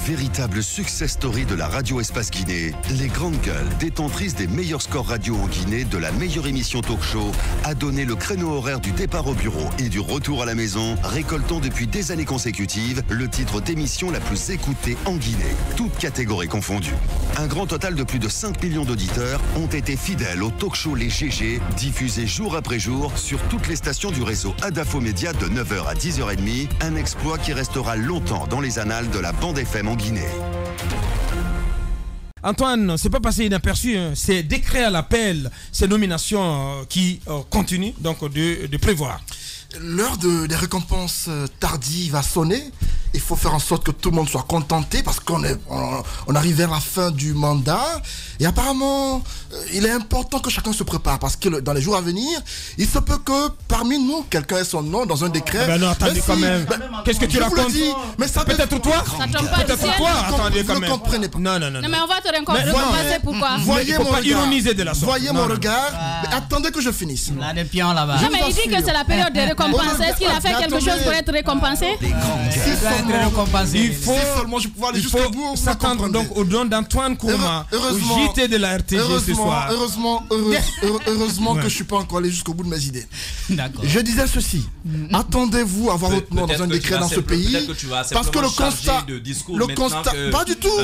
Véritable success story de la radio Espace Guinée, les grandes gueules, détentrices des meilleurs scores radio en Guinée, de la meilleure émission talk show, a donné le créneau horaire du départ au bureau et du retour à la maison, récoltant depuis des années consécutives le titre d'émission la plus écoutée en Guinée, toutes catégories confondues. Un grand total de plus de 5 millions d'auditeurs ont été fidèles au talk show Les GG, diffusé jour après jour sur toutes les stations du réseau Adafo Média de 9h à 10h30, un exploit qui restera longtemps dans les annales de la bande FM en Guinée. Antoine, c'est pas passé inaperçu, hein. C'est décret à l'appel, ces nominations qui continuent donc de prévoir. L'heure des récompenses tardives a sonné. Il faut faire en sorte que tout le monde soit contenté parce qu'on arrive vers la fin du mandat. Et apparemment, il est important que chacun se prépare parce que dans les jours à venir, il se peut que parmi nous, quelqu'un ait son nom dans un décret. Ben non, attendez quand même. Qu'est-ce que tu racontes? Mais ça peut-être toi. Peut-être toi. Attendez quand même. Vous ne comprenez pas. Non. Non, mais on va te récompenser pourquoi? Voyez mon regard. Ironiser de la sorte. Voyez mon regard. Mais attendez que je finisse. Là, des pions là-bas. Non, mais il dit que c'est la période de récompense. Est-ce qu'il a fait quelque chose pour être récompensé? Il faut seulement je pouvais aller jusqu'au bout. s'attendre donc au don d'Antoine Kourma au JT de la RTG ce soir. Heureusement que je ne suis pas encore allé jusqu'au bout de mes idées. D'accord. Je disais ceci. Attendez-vous à voir votre nom dans un décret dans ce pays. Parce que le constat, pas du tout.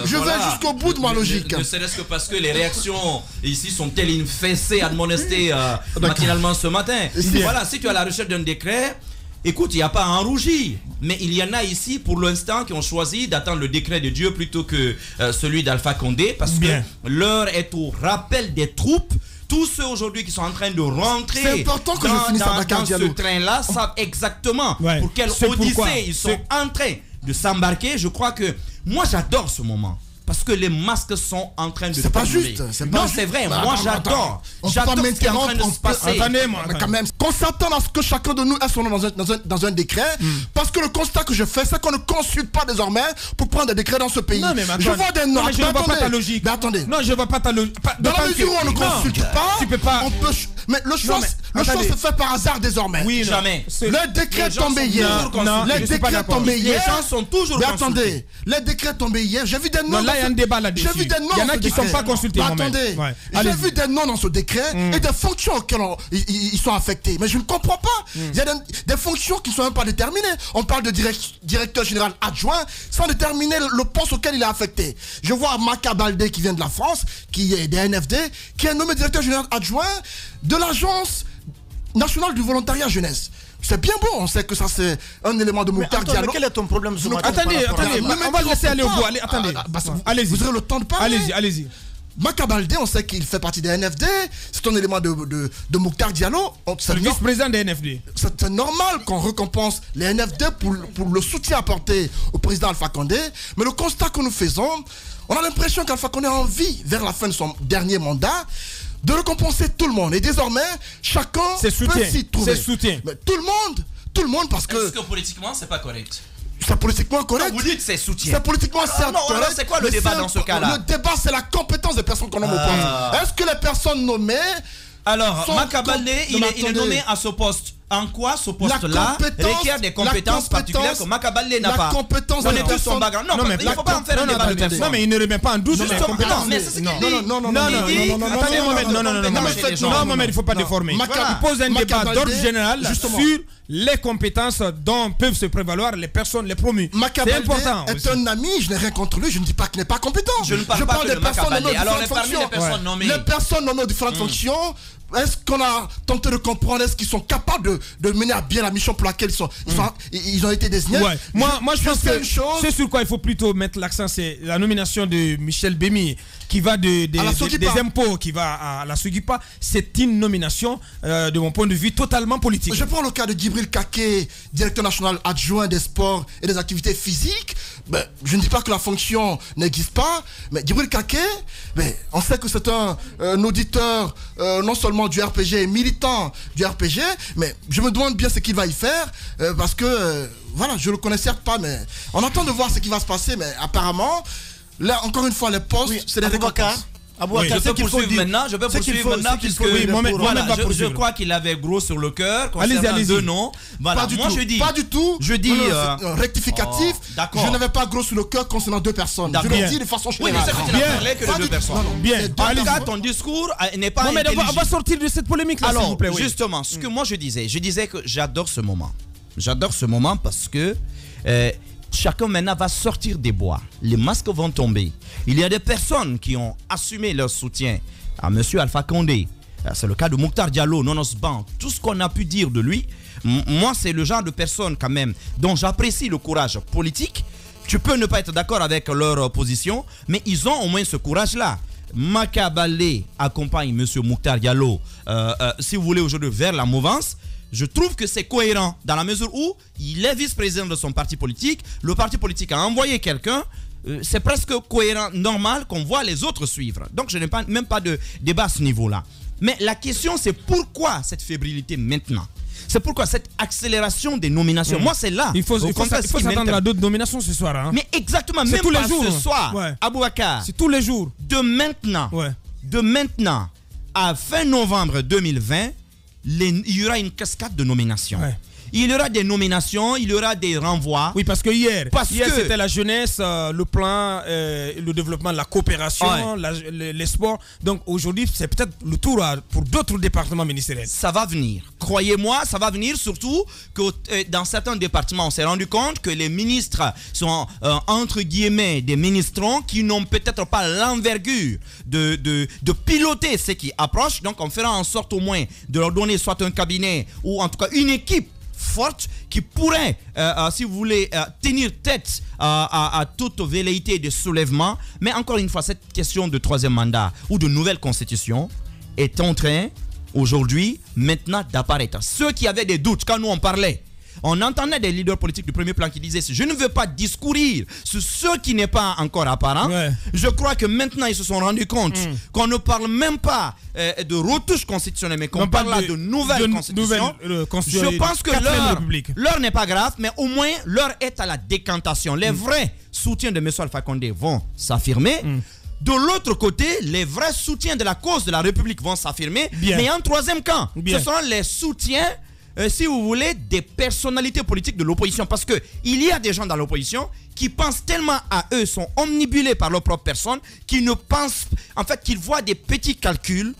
Je vais jusqu'au bout de ma logique. Ne serait-ce que parce que les réactions ici sont telles une fessée admonestée matinalement ce matin. Voilà, si tu es à la recherche d'un décret, écoute, il n'y a pas à en rougir. Mais il y en a ici pour l'instant qui ont choisi d'attendre le décret de Dieu plutôt que celui d'Alpha Condé. Parce que l'heure est au rappel des troupes. Tous ceux aujourd'hui qui sont en train de rentrer dans ce train-là savent exactement pour quelle odyssée ils sont en train de s'embarquer. Je crois que moi j'adore ce moment. Parce que les masques sont en train de tomber. C'est pas juste. Non, c'est vrai. Moi, j'adore. J'adore ce qui est en train de se passer. Attendez-moi. Quand même, qu'on s'attend à ce que chacun de nous ait son nom dans un décret. Parce que le constat que je fais, c'est qu'on ne consulte pas désormais pour prendre des décrets dans ce pays. Non, mais je vois des notes. Je ne vois pas ta logique. Mais attendez. Non, je ne vois pas ta logique. Dans la mesure où on ne consulte pas, tu peux pas. Mais le choix se fait par hasard désormais. Oui, jamais. Le décret est tombé hier. Les décrets tombés hier. Les gens sont toujours consultés. Mais attendez, les décrets tombés hier. J'ai vu des noms. Il y a un débat là-dessus. Il y en a qui ne sont pas consultés. Attendez, j'ai vu des noms dans ce décret et des fonctions auxquelles ils sont affectés. Mais je ne comprends pas. Il y a des fonctions qui ne sont même pas déterminées. On parle de directeur général adjoint sans déterminer le poste auquel il est affecté. Je vois Maka Baldé qui vient de la France, qui est des NFD, qui est nommé directeur général adjoint de l'Agence nationale du volontariat jeunesse. C'est bien beau, on sait que ça c'est un élément de Mokhtar Diallo. Quel est ton problème ce matin? Attendez, on va le laisser aller au bout. Attendez, allez-y. Vous aurez le temps de parler. Allez-y. Maka Baldé, on sait qu'il fait partie des NFD. C'est un élément de Mokhtar Diallo. C'est le vice-président des NFD. C'est normal qu'on récompense les NFD pour le soutien apporté au président Alpha Condé. Mais le constat que nous faisons, on a l'impression qu'Alpha Condé a envie, vers la fin de son dernier mandat, de récompenser tout le monde. Et désormais, chacun peut s'y trouver. C'est soutien. Mais tout le monde parce que... Est-ce que politiquement, c'est pas correct? C'est politiquement correct. Non, vous dites c'est soutien. C'est politiquement certes correct. C'est quoi le débat dans ce cas-là? Le débat, c'est la compétence des personnes qu'on nomme au poste. Est-ce que les personnes nommées... Alors, Maka Baldé, il est nommé à ce poste. En quoi ce poste-là requiert des compétences particulières que Maka Baldé n'a pas? La compétence de son background. Non, mais il ne faut pas en faire un débat de personne. Non, mais il ne remet pas en doute les compétences. Mais c'est ce qu'il dit. Non, attendez, Mohamed, non, Mohamed, il ne faut pas déformer. Il pose un débat d'ordre général sur les compétences dont peuvent se prévaloir les personnes, les promus. C'est important. Est un ami, je n'ai rien contre lui, je ne dis pas qu'il n'est pas compétent. Je ne parle pas des personnes nommées. Alors, parmi les personnes nommées. Les personnes nommées aux différentes fonctions. Est-ce qu'on a tenté de comprendre? Est-ce qu'ils sont capables de mener à bien la mission pour laquelle ils ont été désignés? Moi, je pense que c'est sur quoi il faut plutôt mettre l'accent, c'est la nomination de Michel Bémi qui va des impôts, qui va à la Sugipa. C'est une nomination, de mon point de vue, totalement politique. Je prends le cas de Djibril Kaké, directeur national adjoint des sports et des activités physiques. Ben, je ne dis pas que la fonction n'existe pas, mais Djibril Kaké, on sait que c'est un auditeur non seulement du RPG, militant du RPG, mais je me demande bien ce qu'il va y faire, parce que, voilà, je le connais certes pas, mais on attend de voir ce qui va se passer, mais apparemment, là, encore une fois, les postes, c'est des récompenses. Je peux poursuivre maintenant. Puisque je crois qu'il avait gros sur le cœur concernant deux noms. Voilà, moi je dis. Pas du tout. Je dis rectificatif. Je n'avais pas gros sur le cœur concernant deux personnes. Je le dis de façon générale. Oui, mais c'est que tu n'as parlé que de deux personnes. Bien. En tout cas, ton discours n'est pas intelligible. On va sortir de cette polémique là, s'il vous plaît. Justement, ce que moi je disais que j'adore ce moment. J'adore ce moment parce que chacun maintenant va sortir des bois. Les masques vont tomber. Il y a des personnes qui ont assumé leur soutien à M. Alpha Condé. C'est le cas de Mokhtar Diallo, Nonos Ban. Tout ce qu'on a pu dire de lui, moi c'est le genre de personne quand même dont j'apprécie le courage politique. Tu peux ne pas être d'accord avec leur position, mais ils ont au moins ce courage-là. Maka Baldé accompagne M. Mokhtar Diallo, si vous voulez aujourd'hui, vers la mouvance. Je trouve que c'est cohérent dans la mesure où il est vice-président de son parti politique. Le parti politique a envoyé quelqu'un. C'est presque cohérent, normal qu'on voit les autres suivre. Donc je n'ai même pas de débat à ce niveau-là. Mais la question c'est pourquoi cette fébrilité maintenant? C'est pourquoi cette accélération des nominations. Moi c'est là. Il faut s'attendre à d'autres nominations ce soir. Hein. Mais exactement, même tous les jours. Ce soir, Aboubacar. C'est tous les jours. De maintenant à fin novembre 2020, il y aura une cascade de nominations. Il y aura des nominations, il y aura des renvois. Oui, parce que hier c'était la jeunesse, le plan, le développement, la coopération, les sports. Donc aujourd'hui, c'est peut-être le tour pour d'autres départements ministériels. Ça va venir. Croyez-moi, ça va venir, surtout que dans certains départements, on s'est rendu compte que les ministres sont entre guillemets des ministrants qui n'ont peut-être pas l'envergure de piloter ce qui approche. Donc on fera en sorte au moins de leur donner soit un cabinet ou en tout cas une équipe forte qui pourrait, si vous voulez, tenir tête à toute velléité de soulèvement. Mais encore une fois, cette question de troisième mandat ou de nouvelle constitution est en train, aujourd'hui, maintenant d'apparaître. Ceux qui avaient des doutes, quand nous on parlait, on entendait des leaders politiques du premier plan qui disaient « Je ne veux pas discourir sur ce qui n'est pas encore apparent. » Je crois que maintenant, ils se sont rendus compte qu'on ne parle même pas de retouche constitutionnelle, mais qu'on parle là de nouvelle constitution. Je pense que l'heure n'est pas grave, mais au moins, l'heure est à la décantation. Les vrais soutiens de M. Alpha Condé vont s'affirmer. De l'autre côté, les vrais soutiens de la cause de la République vont s'affirmer. Mais en troisième camp, ce seront les soutiens, si vous voulez, des personnalités politiques de l'opposition. Parce qu'il y a des gens dans l'opposition qui pensent tellement à eux, sont omnibulés par leur propre personne, qu'ils ne pensent, en fait, qu'ils voient des petits calculs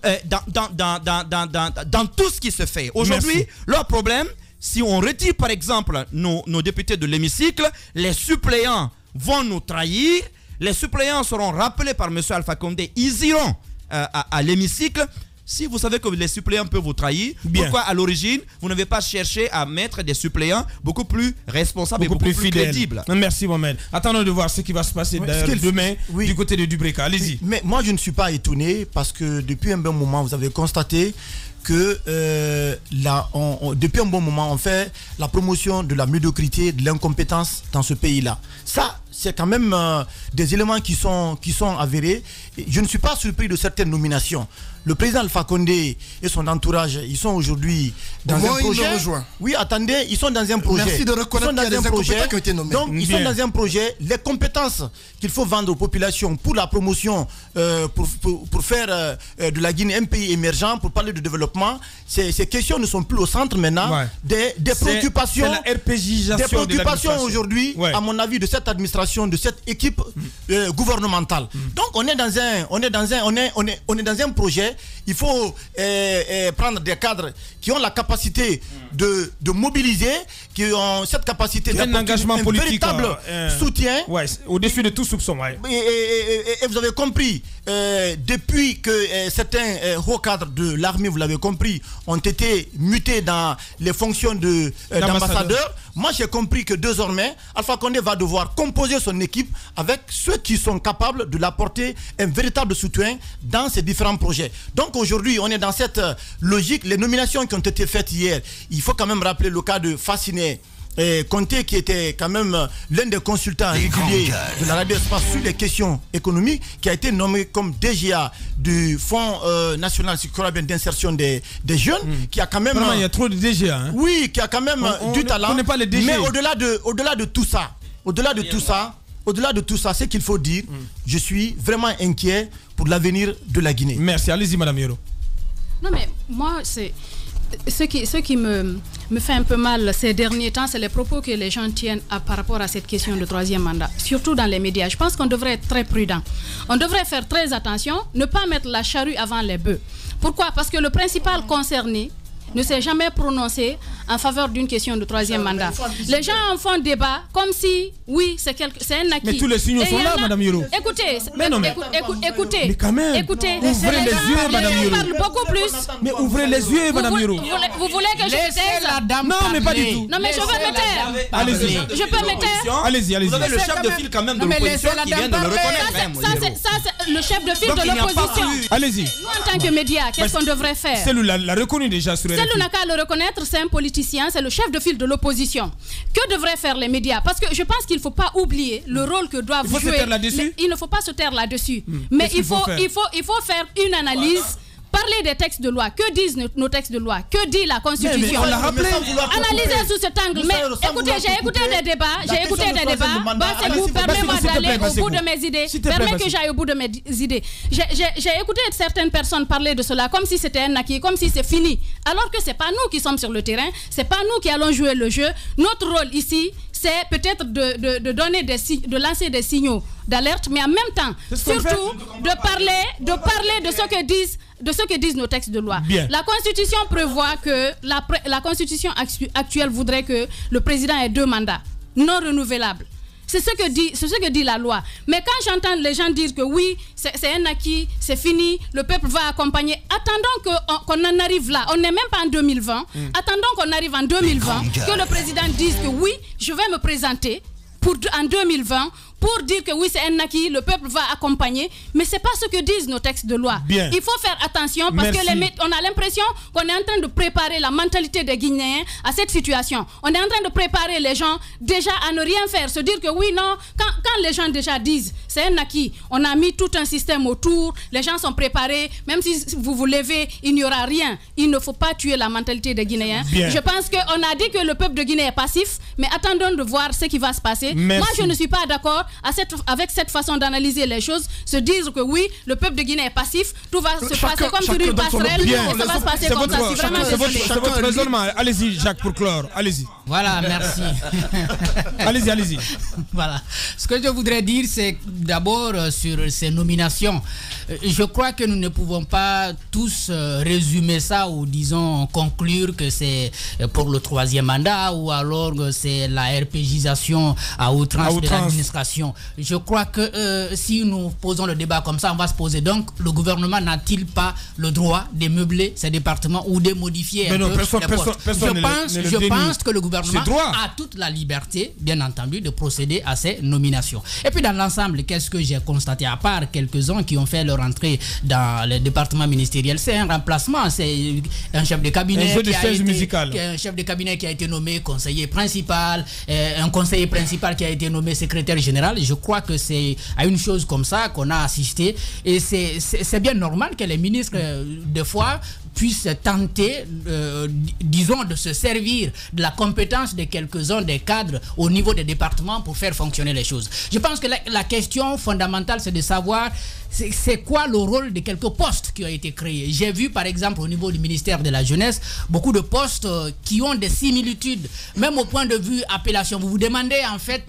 dans tout ce qui se fait. Aujourd'hui, leur problème, si on retire par exemple nos députés de l'hémicycle, les suppléants vont nous trahir. Les suppléants seront rappelés par M. Alpha Condé. Ils iront à l'hémicycle. Si vous savez que les suppléants peuvent vous trahir, pourquoi à l'origine, vous n'avez pas cherché à mettre des suppléants beaucoup plus responsables et beaucoup plus crédibles? Merci Mohamed. Attendons de voir ce qui va se passer demain du côté de Dubreka. Allez-y. Mais moi je ne suis pas étonné parce que depuis un bon moment, vous avez constaté que depuis un bon moment, on fait la promotion de la médiocrité, de l'incompétence dans ce pays-là. Ça, c'est quand même des éléments qui sont avérés. Je ne suis pas surpris de certaines nominations. Le président Alpha Condé et son entourage, ils sont aujourd'hui dans un projet. Oui, attendez, ils sont dans un projet. Merci de reconnaître qu'il y a des incompétents qui ont été nommés. Donc, ils sont dans un projet. Les compétences qu'il faut vendre aux populations pour la promotion, pour faire de la Guinée un pays émergent, pour parler de développement, ces questions ne sont plus au centre maintenant des préoccupations. C'est la RPJisation des préoccupations aujourd'hui, à mon avis, de cette administration, de cette équipe gouvernementale. Donc, on est dans un projet. Il faut prendre des cadres qui ont la capacité de mobiliser, qui ont cette capacité d'apporter un véritable soutien. Au-dessus de tout soupçon. Et vous avez compris, depuis que certains hauts cadres de l'armée, vous l'avez compris, ont été mutés dans les fonctions d'ambassadeurs. Moi, j'ai compris que désormais, Alpha Condé va devoir composer son équipe avec ceux qui sont capables de l'apporter un véritable soutien dans ces différents projets. Donc aujourd'hui, on est dans cette logique. Les nominations qui ont été faites hier, il faut quand même rappeler le cas de Fasciné Conté, qui était quand même l'un des consultants réguliers de la radio espace sur les questions économiques, qui a été nommé comme DGA du Fonds national d'insertion des jeunes, qui a quand même... Vraiment, il y a trop de DGA. Hein. Oui, qui a quand même du talent. Pas les DG. Mais au-delà de tout ça, au-delà de tout ça, c'est qu'il faut dire, je suis vraiment inquiet pour l'avenir de la Guinée. Merci, allez-y Madame Yoro. Non mais moi, c'est ce qui me fait un peu mal ces derniers temps, c'est les propos que les gens tiennent par rapport à cette question de troisième mandat, surtout dans les médias. Je pense qu'on devrait être très prudent. On devrait faire très attention, ne pas mettre la charrue avant les bœufs. Pourquoi? Parce que le principal concerné ne s'est jamais prononcé en faveur d'une question de troisième mandat. Les gens en font débat comme si, oui, c'est un acquis. Mais tous les signaux sont là, Madame Yoro. Écoutez, écoutez. Mais quand même, écoutez, ouvrez les yeux, Madame Yoro. Parle beaucoup plus. Mais ouvrez les yeux, Madame Yoro. Vous voulez que je me taise? Non, mais pas du tout. Non, mais je veux me taire. Allez-y. Je peux me taire? Allez-y, allez-y. Vous avez le chef de file quand même de l'opposition qui vient de le reconnaître. Ça, c'est le chef de file de l'opposition. Allez-y. Nous, en tant que médias, qu'est-ce qu'on devrait faire? C'est lui l'a reconnu déjà sur C'est lui n'a qu'à le reconnaître, c'est un politicien, c'est le chef de file de l'opposition. Que devraient faire les médias? Parce que je pense qu'il ne faut pas oublier le rôle que doivent jouer. Il faut se taire là-dessus. Il ne faut pas se taire là-dessus. Mais il faut faire une analyse. Parler des textes de loi. Que disent nos textes de loi? Que dit la Constitution? Analysez sous cet angle. Mais écoutez, j'ai écouté des débats. Permettez-moi d'aller au bout de mes idées. Permettez que j'aille au bout de mes idées. J'ai écouté certaines personnes parler de cela comme si c'était un acquis, comme si c'est fini. Alors que c'est pas nous qui sommes sur le terrain, c'est pas nous qui allons jouer le jeu. Notre rôle ici, c'est peut-être de lancer des signaux d'alerte, mais en même temps, surtout de parler de ce que disent nos textes de loi. Bien. La Constitution prévoit que la Constitution actuelle voudrait que le président ait 2 mandats non renouvelables. C'est ce que dit la loi. Mais quand j'entends les gens dire que oui, c'est un acquis, c'est fini, le peuple va accompagner, attendons qu'on en arrive là. On n'est même pas en 2020. Attendons qu'on arrive en 2020, que le président dise que oui, je vais me présenter en 2020 pour dire que oui, c'est un acquis, le peuple va accompagner, mais c'est pas ce que disent nos textes de loi. Bien. Il faut faire attention parce que on a l'impression qu'on est en train de préparer la mentalité des Guinéens à cette situation. On est en train de préparer les gens déjà à ne rien faire, se dire que oui, non, quand les gens déjà disent c'est un acquis, on a mis tout un système autour, les gens sont préparés, même si vous vous levez, il n'y aura rien. Il ne faut pas tuer la mentalité des Guinéens. Bien. Je pense qu'on a dit que le peuple de Guinée est passif, mais attendons de voir ce qui va se passer. Merci. Moi, je ne suis pas d'accord avec cette façon d'analyser les choses, se dire que oui, le peuple de Guinée est passif, tout va se passer comme sur une passerelle, et ça va se passer comme ça. C'est votre raisonnement. Allez-y, Jacques, pour clore. Allez-y. Voilà, merci. Allez-y. Voilà. Ce que je voudrais dire, c'est d'abord sur ces nominations. Je crois que nous ne pouvons pas tous résumer ça ou disons conclure que c'est pour le 3e mandat ou alors que c'est la RPGisation à outrance de l'administration. Je crois que si nous posons le débat comme ça, on va se poser donc le gouvernement n'a-t-il pas le droit de meubler ces départements ou de modifier un peu les postes? Je pense que le gouvernement a toute la liberté, bien entendu, de procéder à ces nominations. Et puis dans l'ensemble, qu'est-ce que j'ai constaté à part quelques-uns qui ont fait leur entrée dans le département ministériel? C'est un remplacement, c'est un chef de cabinet un chef de cabinet qui a été nommé conseiller principal, un conseiller principal qui a été nommé secrétaire général. Je crois que c'est à une chose comme ça qu'on a assisté et c'est bien normal que les ministres des fois puissent tenter, disons, de se servir de la compétence de quelques-uns des cadres au niveau des départements pour faire fonctionner les choses. Je pense que la question fondamentale, c'est de savoir c'est quoi le rôle de quelques postes qui ont été créés. J'ai vu, par exemple, au niveau du ministère de la Jeunesse, beaucoup de postes qui ont des similitudes, même au point de vue appellation. Vous vous demandez, en fait,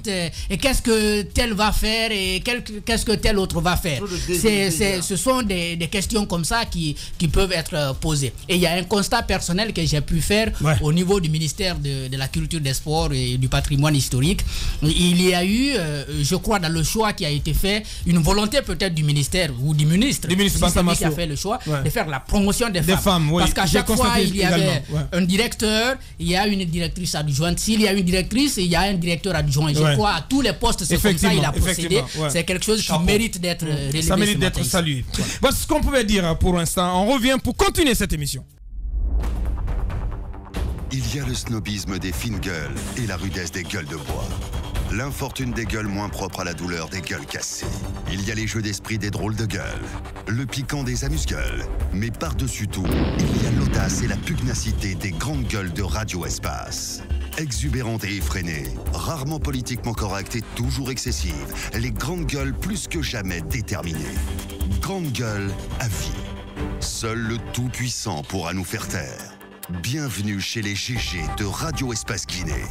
qu'est-ce que tel va faire et qu'est-ce que tel autre va faire. Ce sont des questions comme ça qui peuvent être posées. Et il y a un constat personnel que j'ai pu faire au niveau du ministère de la Culture, des Sports et du Patrimoine historique. Il y a eu, je crois, dans le choix qui a été fait, une volonté peut-être du ministère ou du ministre qui a fait le choix de faire la promotion des femmes. Parce qu'à chaque fois, il y avait un directeur, il y a une directrice adjointe. S'il y a une directrice, il y a un directeur adjoint. Je crois à tous les postes, c'est comme ça il a procédé. C'est quelque chose qui mérite d'être relevé. Ça mérite d'être salué. Voilà ce qu'on pouvait dire pour l'instant. On revient pour continuer cette émission. Il y a le snobisme des fines gueules et la rudesse des gueules de bois. L'infortune des gueules moins propres à la douleur des gueules cassées. Il y a les jeux d'esprit des drôles de gueules, le piquant des amuse-gueules. Mais par-dessus tout, il y a l'audace et la pugnacité des grandes gueules de Radio Espace. Exubérante et effrénée, rarement politiquement correcte et toujours excessive, les grandes gueules plus que jamais déterminées. Grande gueule à vie. Seul le Tout-Puissant pourra nous faire taire. Bienvenue chez les GG de Radio Espace Guinée.